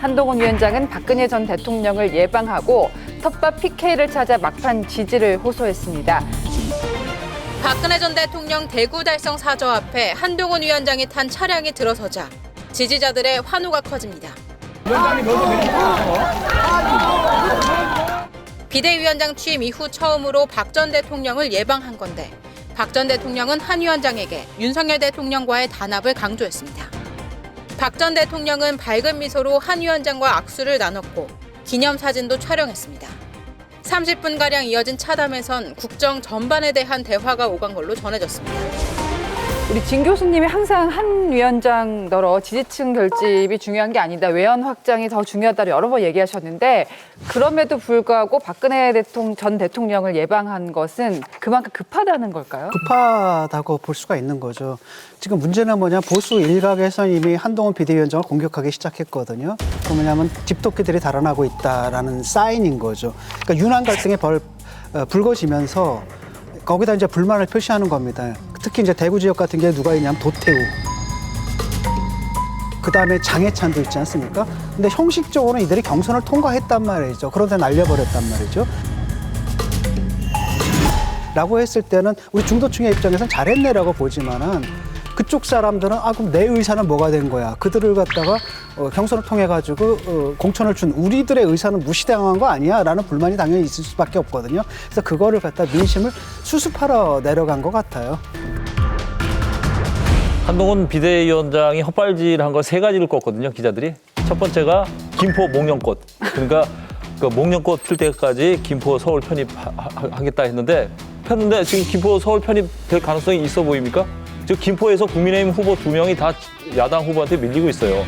한동훈 위원장은 박근혜 전 대통령을 예방하고 텃밭 PK를 찾아 막판 지지를 호소했습니다. 박근혜 전 대통령 대구 달성 사저 앞에 한동훈 위원장이 탄 차량이 들어서자 지지자들의 환호가 커집니다. 비대위원장 취임 이후 처음으로 박 전 대통령을 예방한 건데 박 전 대통령은 한 위원장에게 윤석열 대통령과의 단합을 강조했습니다. 박 전 대통령은 밝은 미소로 한 위원장과 악수를 나눴고 기념사진도 촬영했습니다. 30분가량 이어진 차담에선 국정 전반에 대한 대화가 오간 걸로 전해졌습니다. 우리 진 교수님이 항상 한 위원장더러 지지층 결집이 중요한 게 아니다. 외연 확장이 더 중요하다고 여러 번 얘기하셨는데 그럼에도 불구하고 박근혜 전 대통령을 예방한 것은 그만큼 급하다는 걸까요? 급하다고 볼 수가 있는 거죠. 지금 문제는 뭐냐, 보수 일각에서 이미 한동훈 비대위원장을 공격하기 시작했거든요. 그 뭐냐면 집토끼들이 달아나고 있다라는 사인인 거죠. 그러니까 윤한 갈등이 불거지면서 거기다 이제 불만을 표시하는 겁니다. 특히 이제 대구 지역 같은 게 누가 있냐면 도태우. 그 다음에 장해찬도 있지 않습니까? 근데 형식적으로는 이들이 경선을 통과했단 말이죠. 그런데 날려버렸단 말이죠. 라고 했을 때는 우리 중도층의 입장에서는 잘했네라고 보지만은 그쪽 사람들은 그럼 내 의사는 뭐가 된 거야. 그들을 갖다가 경선을 통해 가지고 공천을 준 우리들의 의사는 무시당한 거 아니야? 라는 불만이 당연히 있을 수밖에 없거든요. 그래서 그거를 갖다 민심을 수습하러 내려간 것 같아요. 한동훈 비대위원장이 헛발질한 걸 세 가지를 꿨거든요, 기자들이. 첫 번째가 김포 목련꽃. 그러니까 그 목련꽃 필 때까지 김포 서울 편입하겠다 했는데 지금 김포 서울 편입될 가능성이 있어 보입니까? 지금 김포에서 국민의힘 후보 2명이 다 야당 후보한테 밀리고 있어요.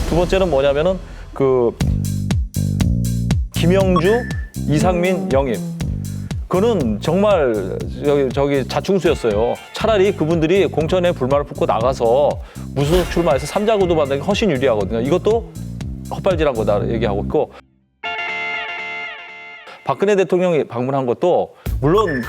두 번째는 뭐냐면은 김영주, 이상민 영입. 그거는 정말 저기 자충수였어요. 차라리 그분들이 공천에 불만을 품고 나가서 무소속 출마해서 3자 구도 받는 게 훨씬 유리하거든요. 이것도 헛발질한 거다 얘기하고 있고. 박근혜 대통령이 방문한 것도 물론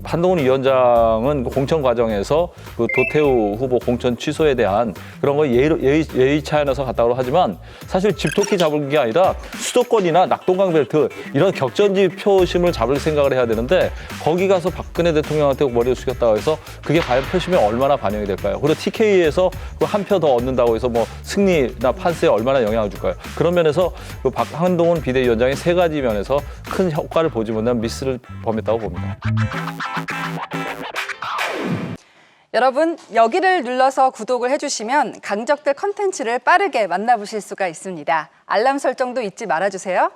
한동훈 위원장은 공천 과정에서 도태우 후보 공천 취소에 대한 그런 거 예의 차원에서 갔다고 하지만 사실 집토끼 잡은 게 아니라 수도권이나 낙동강 벨트 이런 격전지 표심을 잡을 생각을 해야 되는데 거기 가서 박근혜 대통령한테 머리를 숙였다고 해서 그게 과연 표심에 얼마나 반영이 될까요? 그리고 TK에서 한 표 더 얻는다고 해서 뭐 승리나 판세에 얼마나 영향을 줄까요? 그런 면에서 한동훈 비대위원장이 세 가지 면에서 큰 효과를 보지 못한 미스를 범했다고 봅니다. 여러분, 여기를 눌러서 구독을 해주시면 강적들 컨텐츠를 빠르게 만나보실 수가 있습니다. 알람 설정도 잊지 말아주세요.